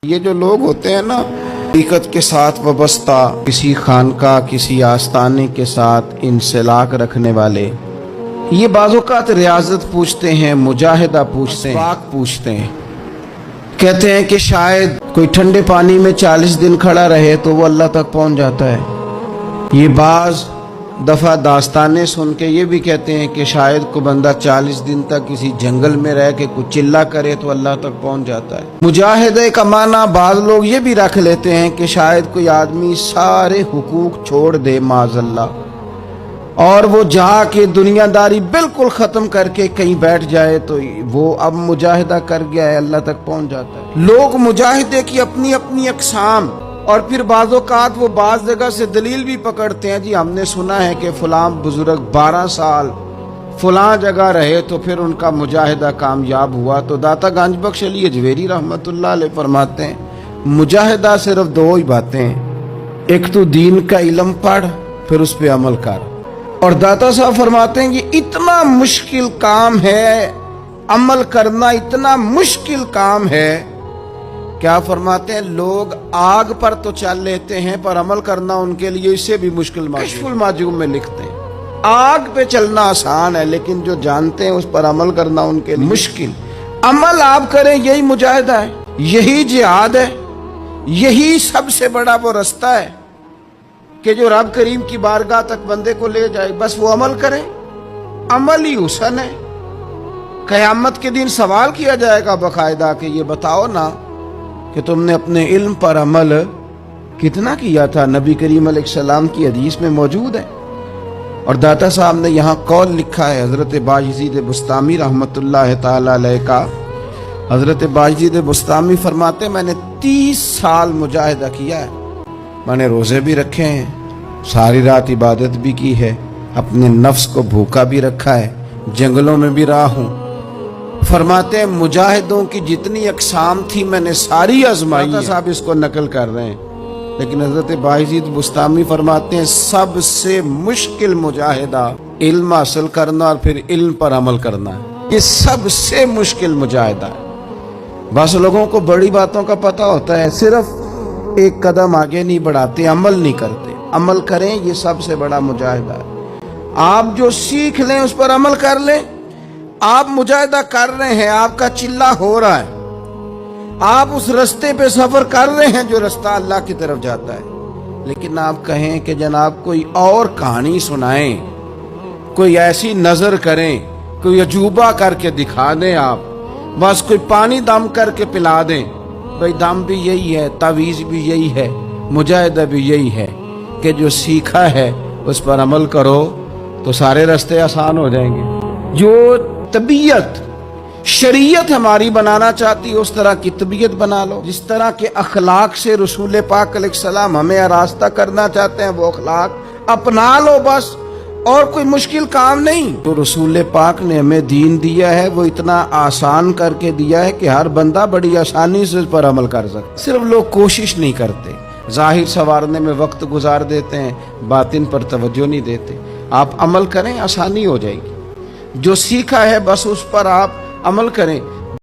یہ جو لوگ ہوتے ہیں نا حقیقت کے ساتھ وابستہ، کسی خانقاہ کسی آستانے کے ساتھ انسلاک رکھنے والے، یہ بعض اوقات ریاضت پوچھتے ہیں، مجاہدہ پوچھتے ہیں، پاک پوچھتے ہیں، کہتے ہیں کہ شاید کوئی ٹھنڈے پانی میں 40 دن کھڑا رہے تو وہ اللہ تک پہنچ جاتا ہے۔ یہ بعض دفعہ داستانیں سن کے یہ بھی کہتے ہیں کہ شاید کوئی بندہ 40 دن تک کسی جنگل میں رہ کے کچھ چلہ کرے تو اللہ تک پہنچ جاتا ہے۔ مجاہدے کا معنی بعض لوگ یہ بھی رکھ لیتے ہیں کہ شاید کوئی آدمی سارے حقوق چھوڑ دے معاذ اللہ، اور وہ جا کے دنیا داری بالکل ختم کر کے کہیں بیٹھ جائے تو وہ اب مجاہدہ کر گیا ہے، اللہ تک پہنچ جاتا ہے۔ لوگ مجاہدے کی اپنی اپنی اقسام، اور پھر بعض اوقات وہ بعض جگہ سے دلیل بھی پکڑتے ہیں، جی ہم نے سنا ہے کہ فلاں بزرگ 12 سال فلاں جگہ رہے تو پھر ان کا مجاہدہ کامیاب ہوا۔ تو داتا گنج بخش علی اجویری رحمت اللہ علیہ فرماتے ہیں مجاہدہ صرف 2 ہی باتیں ہیں، ایک تو دین کا علم پڑھ پھر اس پہ عمل کر۔ اور داتا صاحب فرماتے ہیں یہ اتنا مشکل کام ہے، عمل کرنا اتنا مشکل کام ہے، کیا فرماتے ہیں لوگ آگ پر تو چل لیتے ہیں پر عمل کرنا ان کے لیے اس سے بھی مشکل۔ کشف المعجوب میں لکھتے ہیں آگ پہ چلنا آسان ہے لیکن جو جانتے ہیں اس پر عمل کرنا ان کے لیے مشکل۔ عمل آپ کریں یہی مجاہدہ ہے، یہی جہاد ہے، یہی سب سے بڑا وہ رستہ ہے کہ جو رب کریم کی بارگاہ تک بندے کو لے جائے۔ بس وہ عمل کریں، عمل ہی حسن ہے۔ قیامت کے دن سوال کیا جائے گا باقاعدہ کہ یہ بتاؤ نا کہ تم نے اپنے علم پر عمل کتنا کیا تھا۔ نبی کریم علیہ السلام کی حدیث میں موجود ہے، اور داتا صاحب نے یہاں قول لکھا ہے حضرت باجزید بستامی رحمت اللہ تعالی علیہ کا۔ حضرت باجزید بستامی فرماتے میں نے 30 سال مجاہدہ کیا ہے، میں نے روزے بھی رکھے ہیں، ساری رات عبادت بھی کی ہے، اپنے نفس کو بھوکا بھی رکھا ہے، جنگلوں میں بھی رہا ہوں۔ فرماتے ہیں مجاہدوں کی جتنی اقسام تھی میں نے ساری آزمائی ہیں۔ صاحب اس کو نقل کر رہے ہیں، لیکن حضرت باجزید بستامی فرماتے ہیں سب سے مشکل مجاہدہ علم حاصل کرنا اور پھر علم پر عمل کرنا ہے، یہ سب سے مشکل مجاہدہ ہے۔ بس لوگوں کو بڑی باتوں کا پتہ ہوتا ہے، صرف ایک قدم آگے نہیں بڑھاتے، عمل نہیں کرتے۔ عمل کریں، یہ سب سے بڑا مجاہدہ ہے۔ آپ جو سیکھ لیں اس پر عمل کر لیں۔ آپ مجاہدہ کر رہے ہیں، آپ کا چلہ ہو رہا ہے، آپ اس رستے پہ سفر کر رہے ہیں جو رستہ اللہ کی طرف جاتا ہے، لیکن آپ کہیں کہ جناب کوئی اور کہانی سنائیں، کوئی ایسی نظر کریں، کوئی عجوبہ کر کے دکھا دیں، آپ بس کوئی پانی دم کر کے پلا دیں۔ بھئی دم بھی یہی ہے، تعویذ بھی یہی ہے، مجاہدہ بھی یہی ہے کہ جو سیکھا ہے اس پر عمل کرو تو سارے رستے آسان ہو جائیں گے۔ جو طبیعت شریعت ہماری بنانا چاہتی ہے اس طرح کی طبیعت بنا لو، جس طرح کے اخلاق سے رسول پاک علیہ السلام ہمیں آراستہ کرنا چاہتے ہیں وہ اخلاق اپنا لو بس، اور کوئی مشکل کام نہیں۔ تو رسول پاک نے ہمیں دین دیا ہے وہ اتنا آسان کر کے دیا ہے کہ ہر بندہ بڑی آسانی سے اس پر عمل کر سکتا، صرف لوگ کوشش نہیں کرتے، ظاہر سنوارنے میں وقت گزار دیتے ہیں، باطن پر توجہ نہیں دیتے۔ آپ عمل کریں، آسانی ہو جائے گی۔ جو سیکھا ہے بس اس پر آپ عمل کریں۔